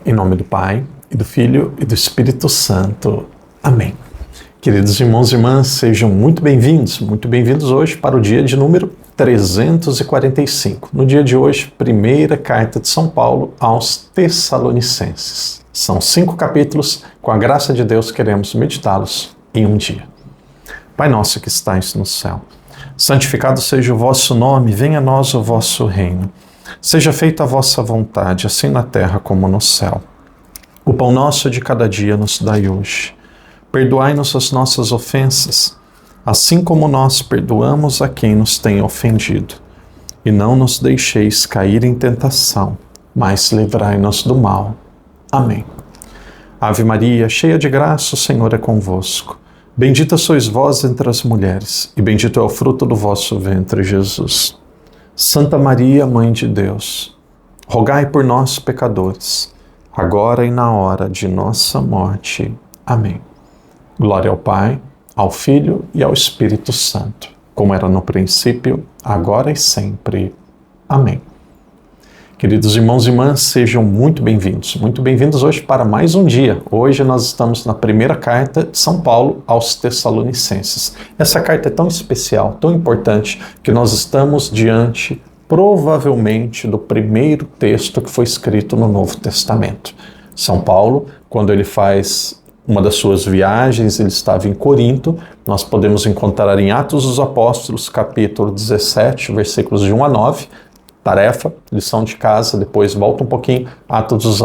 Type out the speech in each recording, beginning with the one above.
Em nome do Pai, e do Filho e do Espírito Santo. Amém. Queridos irmãos e irmãs, sejam muito bem-vindos hoje para o dia de número 345. No dia de hoje, primeira carta de São Paulo aos Tessalonicenses. São 5 capítulos, com a graça de Deus queremos meditá-los em um dia. Pai nosso que estais no céu, santificado seja o vosso nome, venha a nós o vosso reino. Seja feita a vossa vontade, assim na terra como no céu. O pão nosso de cada dia nos dai hoje. Perdoai-nos as nossas ofensas, assim como nós perdoamos a quem nos tem ofendido. E não nos deixeis cair em tentação, mas livrai-nos do mal. Amém. Ave Maria, cheia de graça, o Senhor é convosco. Bendita sois vós entre as mulheres, e bendito é o fruto do vosso ventre, Jesus. Santa Maria, Mãe de Deus, rogai por nós, pecadores, agora e na hora de nossa morte. Amém. Glória ao Pai, ao Filho e ao Espírito Santo, como era no princípio, agora e sempre. Amém. Queridos irmãos e irmãs, sejam muito bem-vindos hoje para mais um dia. Hoje nós estamos na primeira carta de São Paulo aos Tessalonicenses. Essa carta é tão especial, tão importante, que nós estamos diante, provavelmente, do primeiro texto que foi escrito no Novo Testamento. São Paulo, quando ele faz uma das suas viagens, ele estava em Corinto. Nós podemos encontrar em Atos dos Apóstolos, capítulo 17, versículos de 1 a 9, tarefa, lição de casa, depois volta um pouquinho, Atos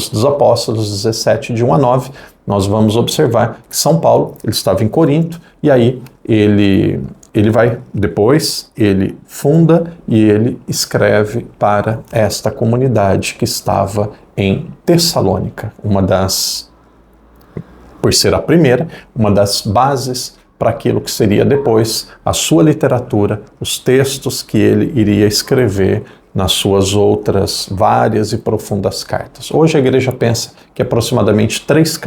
dos Apóstolos 17, de 1 a 9, nós vamos observar que São Paulo, ele estava em Corinto, e aí ele vai, depois ele funda e ele escreve para esta comunidade que estava em Tessalônica, por ser a primeira, uma das bases para aquilo que seria depois a sua literatura, os textos que ele iria escrever nas suas outras várias e profundas cartas. Hoje a igreja pensa que aproximadamente 13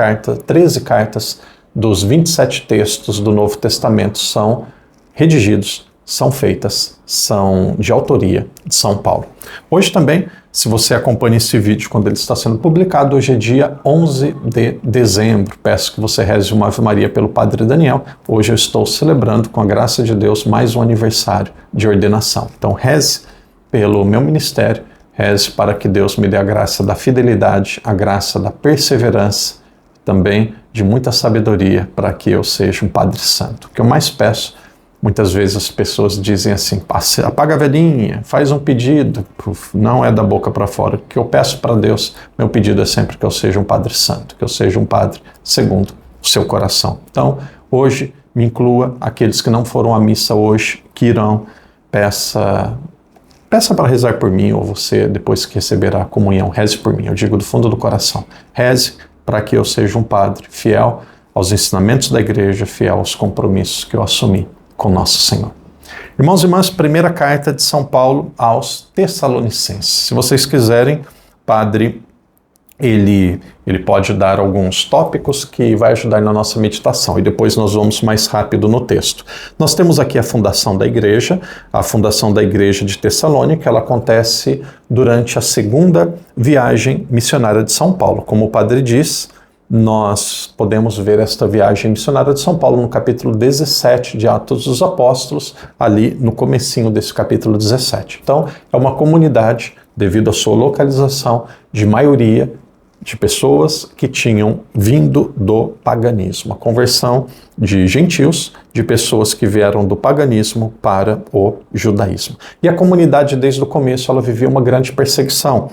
cartas dos 27 textos do Novo Testamento são redigidos, são feitas, são de autoria de São Paulo. Hoje também, se você acompanha esse vídeo quando ele está sendo publicado, hoje é dia 11 de dezembro. Peço que você reze uma Ave Maria pelo Padre Daniel. Hoje eu estou celebrando, com a graça de Deus, mais um aniversário de ordenação. Então reze pelo meu ministério, reze para que Deus me dê a graça da fidelidade, a graça da perseverança, também de muita sabedoria para que eu seja um Padre Santo. O que eu mais peço, muitas vezes as pessoas dizem assim, apaga a velhinha, faz um pedido, não é da boca para fora. O que eu peço para Deus, meu pedido é sempre que eu seja um Padre Santo, que eu seja um Padre segundo o seu coração. Então, hoje, me inclua aqueles que não foram à missa hoje, que irão, peça para rezar por mim, ou você, depois que receberá a comunhão, reze por mim, eu digo do fundo do coração. Reze para que eu seja um Padre fiel aos ensinamentos da igreja, fiel aos compromissos que eu assumi com Nosso Senhor. Irmãos e irmãs, primeira carta de São Paulo aos Tessalonicenses. Se vocês quiserem, Padre, ele pode dar alguns tópicos que vai ajudar na nossa meditação e depois nós vamos mais rápido no texto. Nós temos aqui a fundação da igreja de Tessalônica. Ela acontece durante a segunda viagem missionária de São Paulo. Como o Padre diz, nós podemos ver esta viagem missionária de São Paulo no capítulo 17 de Atos dos Apóstolos, ali no comecinho desse capítulo 17. Então, é uma comunidade, devido à sua localização, de maioria de pessoas que tinham vindo do paganismo, a conversão de gentios, de pessoas que vieram do paganismo para o judaísmo. E a comunidade, desde o começo, ela vivia uma grande perseguição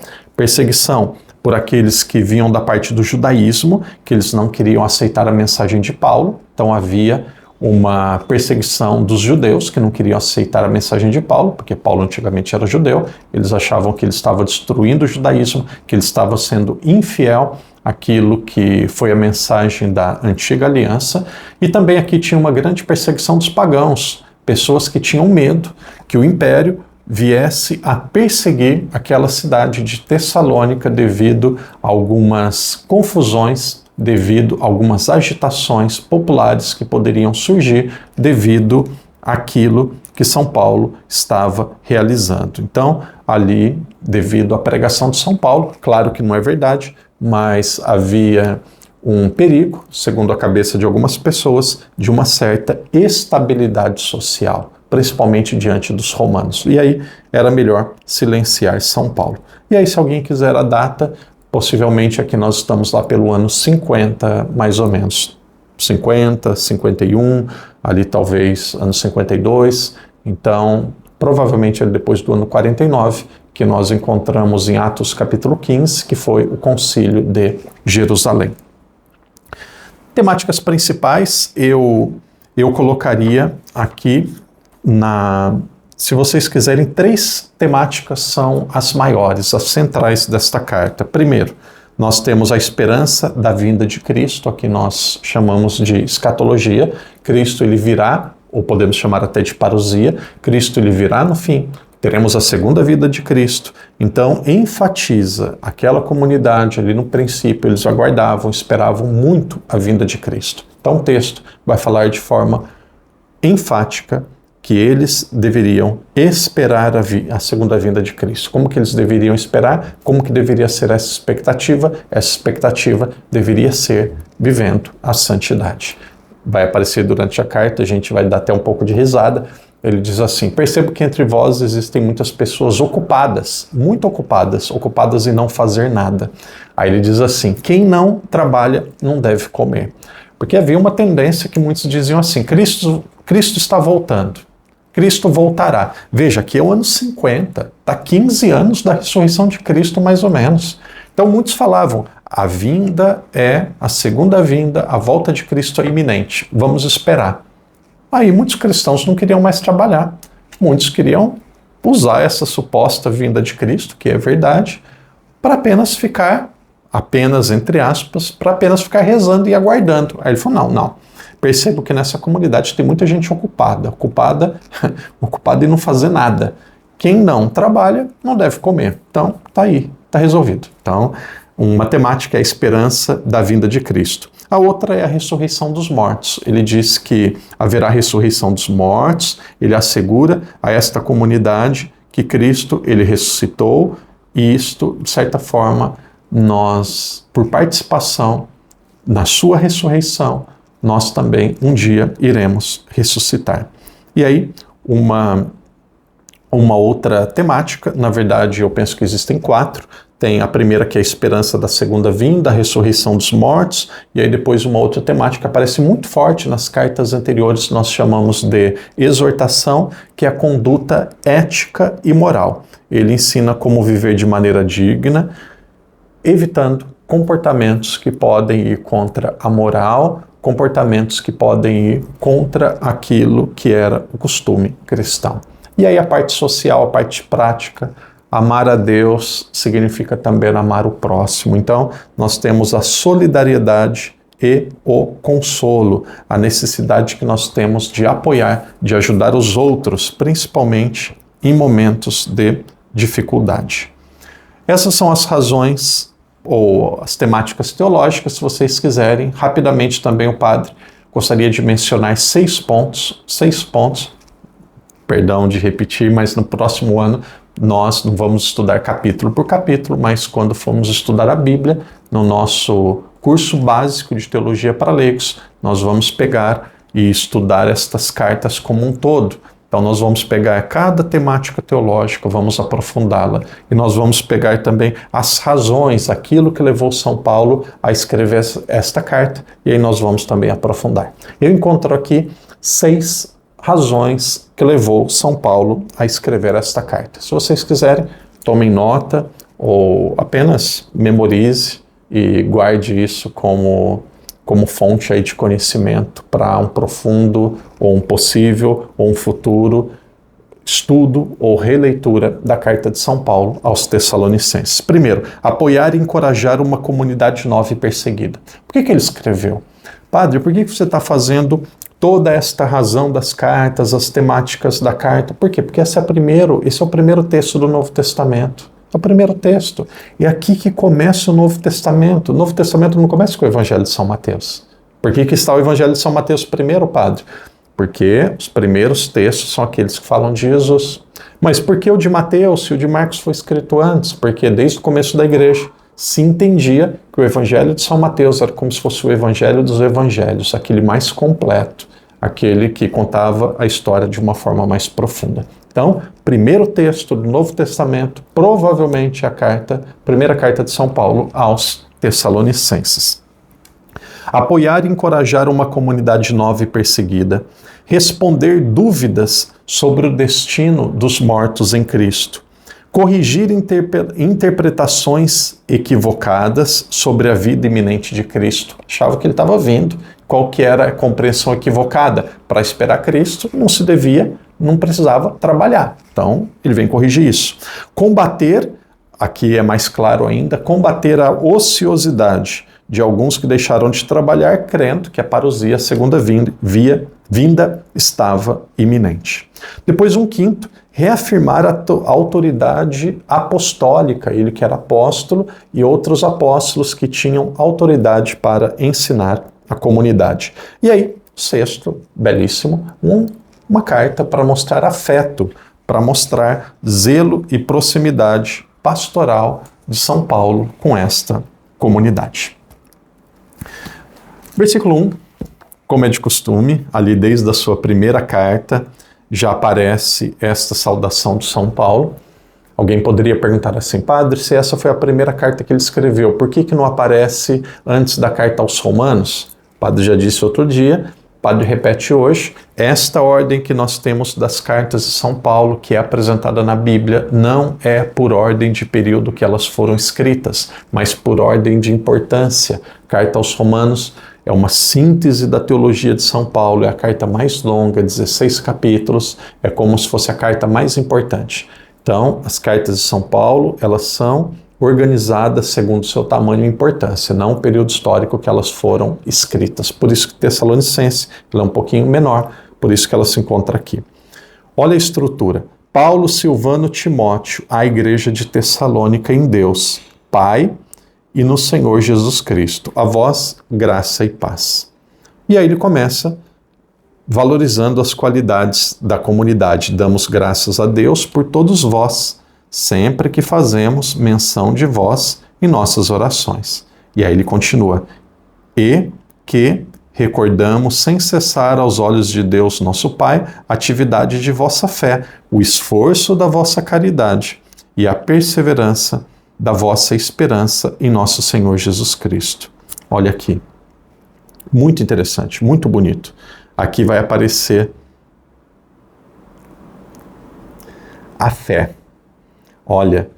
por aqueles que vinham da parte do judaísmo, que eles não queriam aceitar a mensagem de Paulo. Então havia uma perseguição dos judeus que não queriam aceitar a mensagem de Paulo, porque Paulo antigamente era judeu, eles achavam que ele estava destruindo o judaísmo, que ele estava sendo infiel àquilo que foi a mensagem da antiga aliança. E também aqui tinha uma grande perseguição dos pagãos, pessoas que tinham medo que o império viesse a perseguir aquela cidade de Tessalônica devido a algumas confusões, devido a algumas agitações populares que poderiam surgir devido àquilo que São Paulo estava realizando. Então, ali, devido à pregação de São Paulo, claro que não é verdade, mas havia um perigo, segundo a cabeça de algumas pessoas, de uma certa estabilidade social, principalmente diante dos romanos. E aí era melhor silenciar São Paulo. E aí, se alguém quiser a data, possivelmente aqui nós estamos lá pelo ano 50, mais ou menos. 50, 51, ali talvez ano 52. Então, provavelmente é depois do ano 49, que nós encontramos em Atos capítulo 15, que foi o Concílio de Jerusalém. Temáticas principais, eu colocaria aqui se vocês quiserem, 3 temáticas são as maiores, as centrais desta carta. Primeiro, nós temos a esperança da vinda de Cristo, aqui nós chamamos de escatologia. Cristo ele virá, ou podemos chamar até de parousia. Cristo ele virá no fim. Teremos a segunda vida de Cristo. Então, enfatiza aquela comunidade ali no princípio, eles aguardavam, esperavam muito a vinda de Cristo. Então, o texto vai falar de forma enfática que eles deveriam esperar a segunda vinda de Cristo. Como que eles deveriam esperar? Como que deveria ser essa expectativa? Essa expectativa deveria ser vivendo a santidade. Vai aparecer durante a carta, a gente vai dar até um pouco de risada. Ele diz assim: percebo que entre vós existem muitas pessoas ocupadas, muito ocupadas em não fazer nada. Aí ele diz assim: quem não trabalha não deve comer. Porque havia uma tendência que muitos diziam assim: Cristo está voltando. Cristo voltará. Veja, aqui é o ano 50, está 15 anos da ressurreição de Cristo, mais ou menos. Então muitos falavam, a segunda vinda, a volta de Cristo é iminente, vamos esperar. Aí muitos cristãos não queriam mais trabalhar, muitos queriam usar essa suposta vinda de Cristo, que é verdade, para apenas entre aspas, para apenas ficar rezando e aguardando. Aí ele falou, não. Percebo que nessa comunidade tem muita gente ocupada em não fazer nada. Quem não trabalha não deve comer. Então, tá aí, tá resolvido. Então, uma temática é a esperança da vinda de Cristo. A outra é a ressurreição dos mortos. Ele diz que haverá ressurreição dos mortos, ele assegura a esta comunidade que Cristo, ele ressuscitou, e isto, de certa forma, nós, por participação na sua ressurreição, nós também um dia iremos ressuscitar. E aí, uma outra temática, na verdade eu penso que existem 4, tem a primeira que é a esperança da segunda vinda, a ressurreição dos mortos, e aí depois uma outra temática que aparece muito forte nas cartas anteriores, nós chamamos de exortação, que é a conduta ética e moral. Ele ensina como viver de maneira digna, evitando comportamentos que podem ir contra a moral, comportamentos que podem ir contra aquilo que era o costume cristão. E aí a parte social, a parte prática, amar a Deus significa também amar o próximo. Então, nós temos a solidariedade e o consolo, a necessidade que nós temos de apoiar, de ajudar os outros, principalmente em momentos de dificuldade. Essas são as razões ou as temáticas teológicas. Se vocês quiserem, rapidamente também o padre gostaria de mencionar 6 pontos, perdão de repetir, mas no próximo ano nós não vamos estudar capítulo por capítulo, mas quando formos estudar a Bíblia, no nosso curso básico de teologia para leigos, nós vamos pegar e estudar estas cartas como um todo. Então nós vamos pegar cada temática teológica, vamos aprofundá-la, e nós vamos pegar também as razões, aquilo que levou São Paulo a escrever esta carta, e aí nós vamos também aprofundar. Eu encontro aqui 6 razões que levou São Paulo a escrever esta carta. Se vocês quiserem, tomem nota ou apenas memorize e guarde isso como fonte aí de conhecimento para um profundo, ou um possível, ou um futuro estudo ou releitura da carta de São Paulo aos Tessalonicenses. Primeiro, apoiar e encorajar uma comunidade nova e perseguida. Por que ele escreveu? Padre, por que você está fazendo toda esta razão das cartas, as temáticas da carta? Por quê? Porque esse é o primeiro texto do Novo Testamento. É o primeiro texto. E aqui que começa o Novo Testamento. O Novo Testamento não começa com o Evangelho de São Mateus. Por que está o Evangelho de São Mateus primeiro, padre? Porque os primeiros textos são aqueles que falam de Jesus. Mas por que o de Mateus e o de Marcos foi escrito antes? Porque desde o começo da igreja se entendia que o Evangelho de São Mateus era como se fosse o Evangelho dos Evangelhos, aquele mais completo, aquele que contava a história de uma forma mais profunda. Então, primeiro texto do Novo Testamento, provavelmente a primeira carta de São Paulo aos Tessalonicenses. Apoiar e encorajar uma comunidade nova e perseguida, responder dúvidas sobre o destino dos mortos em Cristo, corrigir interpretações equivocadas sobre a vida iminente de Cristo. Achava que ele estava vindo. Qual que era a compreensão equivocada? Para esperar Cristo, não precisava trabalhar. Então, ele vem corrigir isso. Combater, aqui é mais claro ainda, combater a ociosidade de alguns que deixaram de trabalhar, crendo que a parousia, a segunda vinda, estava iminente. Depois, um quinto, reafirmar a autoridade apostólica, ele que era apóstolo, e outros apóstolos que tinham autoridade para ensinar a comunidade. E aí, sexto, belíssimo, uma carta para mostrar afeto, para mostrar zelo e proximidade pastoral de São Paulo com esta comunidade. Versículo 1, como é de costume, ali desde a sua primeira carta, já aparece esta saudação de São Paulo. Alguém poderia perguntar assim, padre, se essa foi a primeira carta que ele escreveu, por que não aparece antes da carta aos Romanos? O padre já disse outro dia, o padre repete hoje, esta ordem que nós temos das cartas de São Paulo, que é apresentada na Bíblia, não é por ordem de período que elas foram escritas, mas por ordem de importância. Carta aos Romanos é uma síntese da teologia de São Paulo, é a carta mais longa, 16 capítulos, é como se fosse a carta mais importante. Então, as cartas de São Paulo, elas são organizadas segundo seu tamanho e importância, não o período histórico que elas foram escritas. Por isso que Tessalonicense ela é um pouquinho menor, por isso que ela se encontra aqui. Olha a estrutura. Paulo, Silvano, Timóteo, a igreja de Tessalônica em Deus, Pai e no Senhor Jesus Cristo. A vós, graça e paz. E aí ele começa valorizando as qualidades da comunidade. Damos graças a Deus por todos vós, sempre que fazemos menção de vós em nossas orações. E aí ele continua. E que recordamos sem cessar aos olhos de Deus, nosso Pai, a atividade de vossa fé, o esforço da vossa caridade e a perseverança da vossa esperança em nosso Senhor Jesus Cristo. Olha aqui. Muito interessante, muito bonito. Aqui vai aparecer a fé. Olha,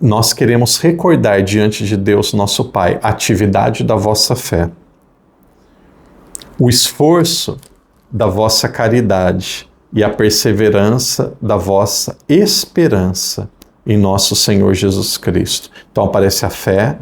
nós queremos recordar diante de Deus, nosso Pai, a atividade da vossa fé, o esforço da vossa caridade e a perseverança da vossa esperança em nosso Senhor Jesus Cristo. Então aparece a fé,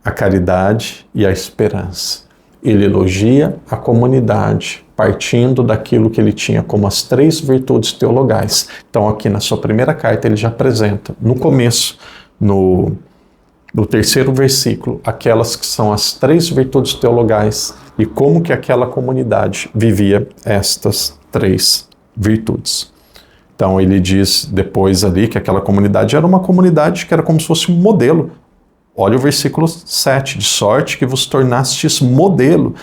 a caridade e a esperança. Ele elogia a comunidade, partindo daquilo que ele tinha como as 3 virtudes teologais. Então aqui na sua primeira carta ele já apresenta, no começo, no 3º versículo, aquelas que são as 3 virtudes teologais e como que aquela comunidade vivia estas 3 virtudes. Então ele diz depois ali que aquela comunidade era uma comunidade que era como se fosse um modelo. Olha o versículo 7, de sorte que vos tornastes modelo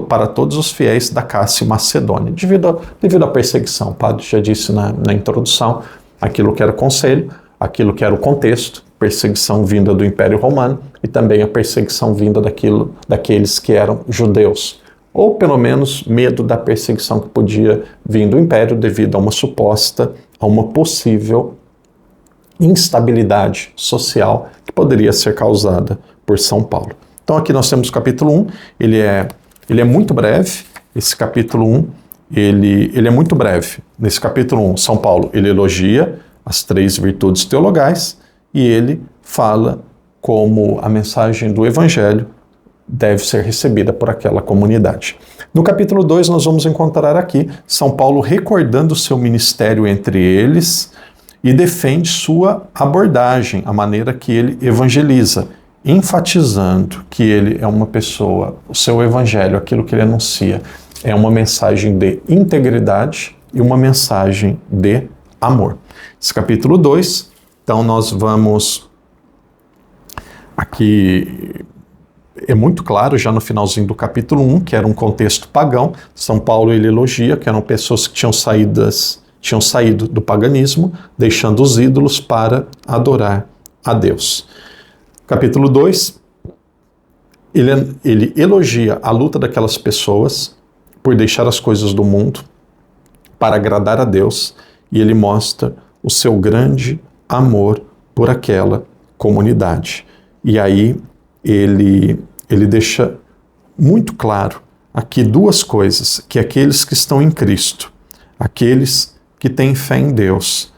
para todos os fiéis da Cássia e Macedônia. Devido à perseguição, o padre já disse na introdução, aquilo que era o conselho, aquilo que era o contexto, perseguição vinda do Império Romano e também a perseguição vinda daqueles que eram judeus. Ou pelo menos medo da perseguição que podia vir do Império devido a uma possível instabilidade social que poderia ser causada por São Paulo. Então aqui nós temos o capítulo 1, ele é muito breve, esse capítulo 1, ele é muito breve. Nesse capítulo 1, São Paulo, ele elogia as 3 virtudes teologais e ele fala como a mensagem do Evangelho deve ser recebida por aquela comunidade. No capítulo 2, nós vamos encontrar aqui São Paulo recordando o seu ministério entre eles e defende sua abordagem, a maneira que ele evangeliza, enfatizando que ele é uma pessoa, o seu evangelho, aquilo que ele anuncia, é uma mensagem de integridade e uma mensagem de amor. Esse capítulo 2, então nós vamos Aqui é muito claro, já no finalzinho do capítulo 1, que era um contexto pagão. São Paulo ele elogia que eram pessoas que tinham saído do paganismo, deixando os ídolos para adorar a Deus. Capítulo 2, ele elogia a luta daquelas pessoas por deixar as coisas do mundo para agradar a Deus, e ele mostra o seu grande amor por aquela comunidade. E aí ele deixa muito claro aqui duas coisas, que aqueles que estão em Cristo, aqueles que têm fé em Deus,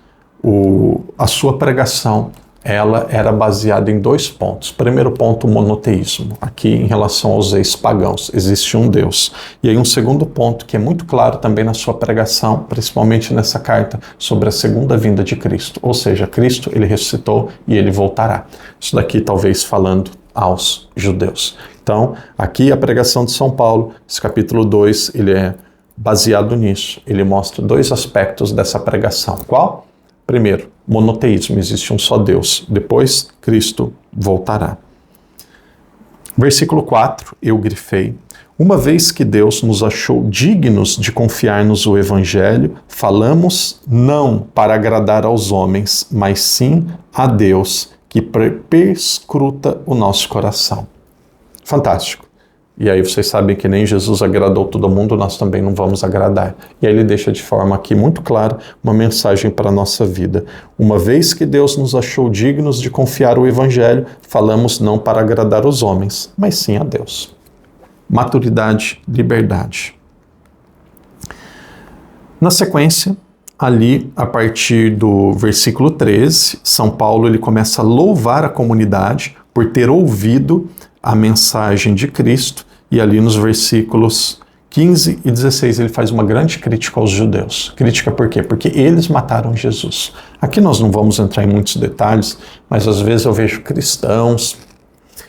a sua pregação, ela era baseada em 2 pontos. Primeiro ponto, o monoteísmo. Aqui, em relação aos ex-pagãos, existe um Deus. E aí um segundo ponto, que é muito claro também na sua pregação, principalmente nessa carta, sobre a segunda vinda de Cristo. Ou seja, Cristo, ele ressuscitou e ele voltará. Isso daqui talvez falando aos judeus. Então, aqui a pregação de São Paulo, esse capítulo 2, ele é baseado nisso. Ele mostra 2 aspectos dessa pregação. Qual? Primeiro, monoteísmo, existe um só Deus. Depois, Cristo voltará. Versículo 4, eu grifei. Uma vez que Deus nos achou dignos de confiar-nos o Evangelho, falamos não para agradar aos homens, mas sim a Deus, que perscruta o nosso coração. Fantástico. E aí vocês sabem que nem Jesus agradou todo mundo, nós também não vamos agradar. E aí ele deixa de forma aqui muito clara uma mensagem para a nossa vida. Uma vez que Deus nos achou dignos de confiar o Evangelho, falamos não para agradar os homens, mas sim a Deus. Maturidade, liberdade. Na sequência, ali a partir do versículo 13, São Paulo ele começa a louvar a comunidade por ter ouvido a mensagem de Cristo, e ali nos versículos 15 e 16 ele faz uma grande crítica aos judeus. Crítica por quê? Porque eles mataram Jesus. Aqui nós não vamos entrar em muitos detalhes, mas às vezes eu vejo cristãos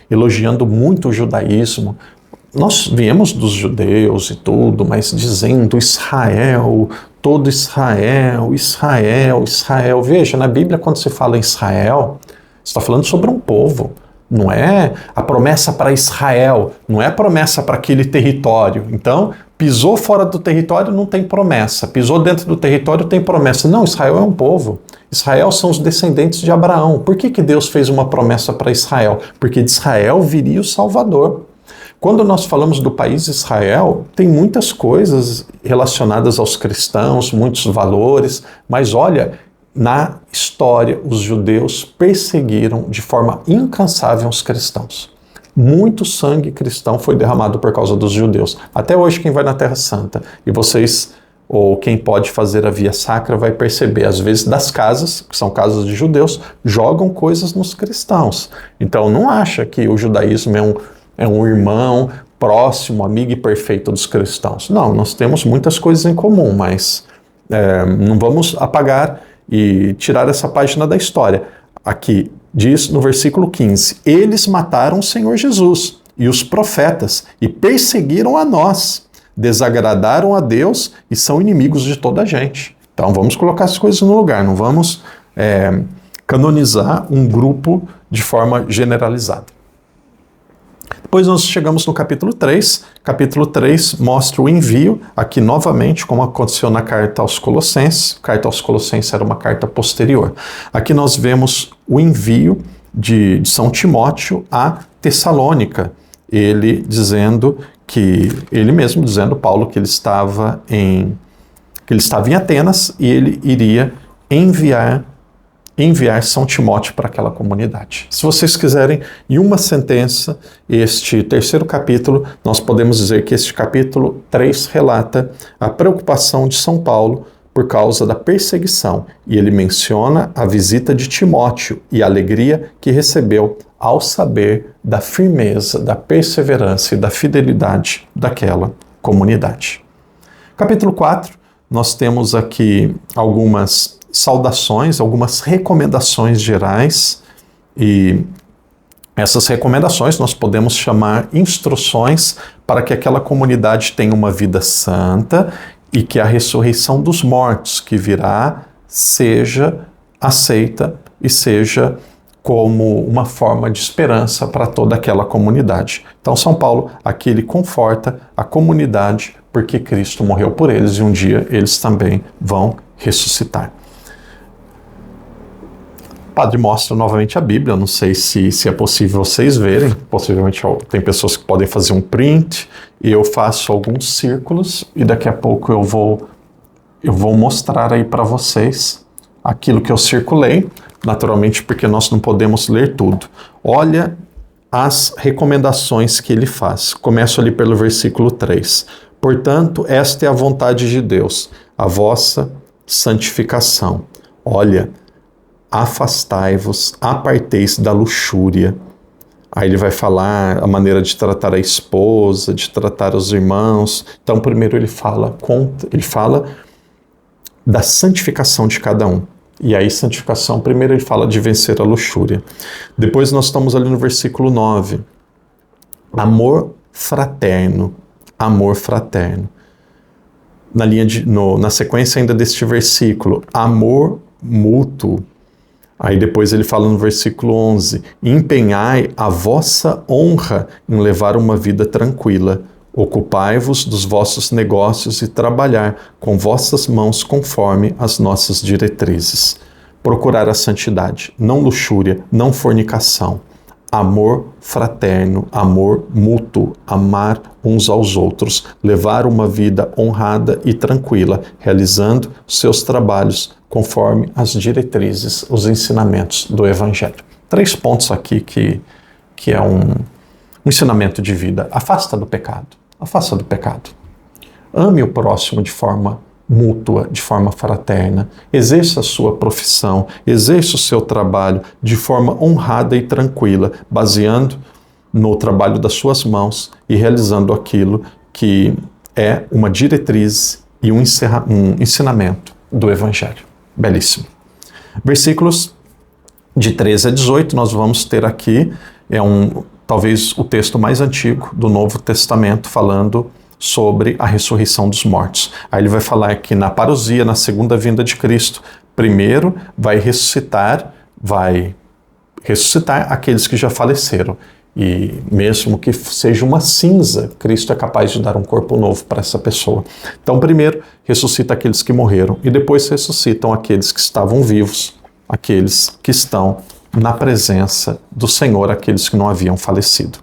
elogiando muito o judaísmo. Nós viemos dos judeus e tudo, mas dizendo Israel, todo Israel, Israel, Israel. Veja, na Bíblia quando se fala em Israel, você está falando sobre um povo. Não é a promessa para Israel, não é a promessa para aquele território. Então, pisou fora do território, não tem promessa. Pisou dentro do território, tem promessa. Não, Israel é um povo. Israel são os descendentes de Abraão. Por que Deus fez uma promessa para Israel? Porque de Israel viria o Salvador. Quando nós falamos do país Israel, tem muitas coisas relacionadas aos cristãos, muitos valores, mas olha, na história, os judeus perseguiram de forma incansável os cristãos. Muito sangue cristão foi derramado por causa dos judeus. Até hoje, quem vai na Terra Santa, e vocês, ou quem pode fazer a via sacra, vai perceber, às vezes, das casas, que são casas de judeus, jogam coisas nos cristãos. Então, não acha que o judaísmo é um irmão próximo, amigo e perfeito dos cristãos. Não, nós temos muitas coisas em comum, mas não vamos apagar e tirar essa página da história. Aqui diz no versículo 15, eles mataram o Senhor Jesus e os profetas e perseguiram a nós, desagradaram a Deus e são inimigos de toda a gente. Então vamos colocar as coisas no lugar, não vamos canonizar um grupo de forma generalizada. Depois nós chegamos no capítulo 3. Capítulo 3 mostra o envio, aqui novamente, como aconteceu na carta aos Colossenses. A carta aos Colossenses era uma carta posterior. Aqui nós vemos o envio de São Timóteo a Tessalônica. Ele mesmo dizendo, Paulo, que ele estava em Atenas e ele iria enviar São Timóteo para aquela comunidade. Se vocês quiserem, em uma sentença, este terceiro capítulo, nós podemos dizer que este capítulo 3 relata a preocupação de São Paulo por causa da perseguição, e ele menciona a visita de Timóteo e a alegria que recebeu ao saber da firmeza, da perseverança e da fidelidade daquela comunidade. Capítulo 4, nós temos aqui algumas saudações, algumas recomendações gerais, e essas recomendações nós podemos chamar instruções para que aquela comunidade tenha uma vida santa e que a ressurreição dos mortos que virá seja aceita e seja como uma forma de esperança para toda aquela comunidade. Então, São Paulo aqui ele conforta a comunidade porque Cristo morreu por eles e um dia eles também vão ressuscitar. O padre mostra novamente a Bíblia, não sei se é possível vocês verem, possivelmente tem pessoas que podem fazer um print, e eu faço alguns círculos e daqui a pouco eu vou mostrar aí para vocês aquilo que eu circulei, naturalmente porque nós não podemos ler tudo. Olha as recomendações que ele faz. Começo ali pelo versículo 3. Portanto, esta é a vontade de Deus, a vossa santificação. Olha, afastai-vos, aparteis da luxúria. Aí ele vai falar a maneira de tratar a esposa, de tratar os irmãos. Então, primeiro ele fala da santificação de cada um. E aí, santificação, primeiro ele fala de vencer a luxúria. Depois nós estamos ali no versículo 9. Amor fraterno. Amor fraterno. Na sequência ainda deste versículo, amor mútuo. Aí depois ele fala no versículo 11, empenhai a vossa honra em levar uma vida tranquila, ocupai-vos dos vossos negócios e trabalhar com vossas mãos conforme as nossas diretrizes. Procurar a santidade, não luxúria, não fornicação. Amor fraterno, amor mútuo, amar uns aos outros, levar uma vida honrada e tranquila, realizando seus trabalhos conforme as diretrizes, os ensinamentos do Evangelho. 3 pontos aqui que é um ensinamento de vida. Afasta do pecado. Afasta do pecado. Ame o próximo de forma mútua, de forma fraterna. Exerça a sua profissão, exerça o seu trabalho de forma honrada e tranquila, baseando no trabalho das suas mãos e realizando aquilo que é uma diretriz e um ensinamento do Evangelho. Belíssimo. Versículos de 13 a 18, nós vamos ter aqui, talvez o texto mais antigo do Novo Testamento, falando sobre a ressurreição dos mortos. Aí ele vai falar que na parousia, na segunda vinda de Cristo, primeiro vai ressuscitar aqueles que já faleceram. E mesmo que seja uma cinza, Cristo é capaz de dar um corpo novo para essa pessoa. Então, primeiro, ressuscita aqueles que morreram e depois ressuscitam aqueles que estavam vivos, aqueles que estão na presença do Senhor, aqueles que não haviam falecido.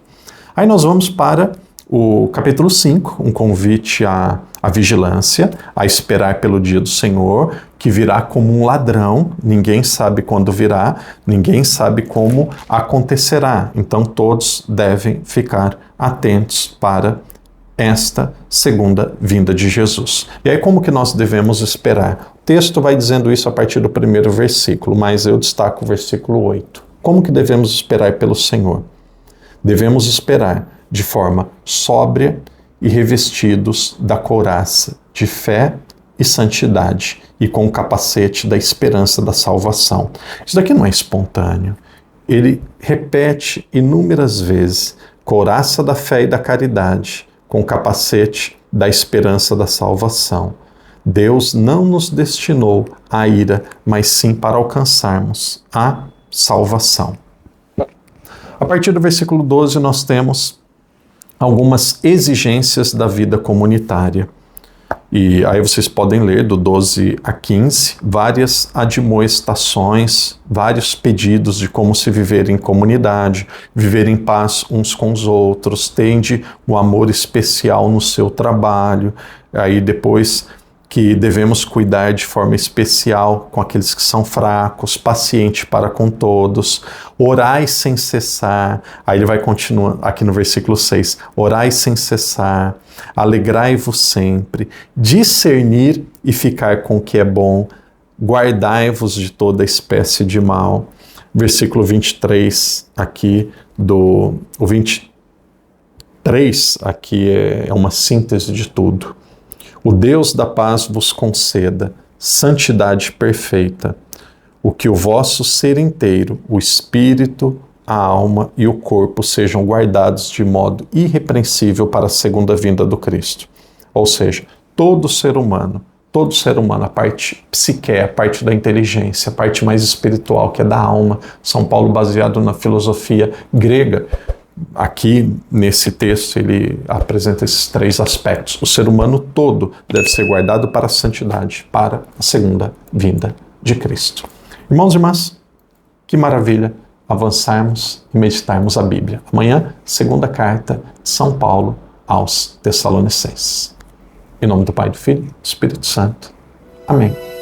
Aí nós vamos para o capítulo 5, um convite à vigilância, a esperar pelo dia do Senhor, que virá como um ladrão, ninguém sabe quando virá, ninguém sabe como acontecerá. Então todos devem ficar atentos para esta segunda vinda de Jesus. E aí como que nós devemos esperar? O texto vai dizendo isso a partir do primeiro versículo, mas eu destaco o versículo 8. Como que devemos esperar pelo Senhor? Devemos esperar de forma sóbria e revestidos da couraça de fé e santidade e com o capacete da esperança da salvação. Isso daqui não é espontâneo. Ele repete inúmeras vezes, couraça da fé e da caridade, com o capacete da esperança da salvação. Deus não nos destinou à ira, mas sim para alcançarmos a salvação. A partir do versículo 12 nós temos algumas exigências da vida comunitária. E aí vocês podem ler do 12 a 15, várias admoestações, vários pedidos de como se viver em comunidade, viver em paz uns com os outros, tende um amor especial no seu trabalho. Aí depois que devemos cuidar de forma especial com aqueles que são fracos, paciente para com todos, orai sem cessar. Aí ele vai continuar aqui no versículo 6, orai sem cessar, alegrai-vos sempre, discernir e ficar com o que é bom, guardai-vos de toda espécie de mal. Versículo 23 aqui, o 23 aqui é uma síntese de tudo. O Deus da paz vos conceda santidade perfeita, o que o vosso ser inteiro, o espírito, a alma e o corpo sejam guardados de modo irrepreensível para a segunda vinda do Cristo. Ou seja, todo ser humano, todo ser humano, a parte psique, a parte da inteligência, a parte mais espiritual, que é da alma. São Paulo, baseado na filosofia grega, aqui nesse texto ele apresenta esses 3 aspectos. O ser humano todo deve ser guardado para a santidade, para a segunda vinda de Cristo. Irmãos e irmãs, que maravilha avançarmos e meditarmos a Bíblia. Amanhã, segunda carta de São Paulo aos Tessalonicenses. Em nome do Pai, do Filho e do Espírito Santo. Amém.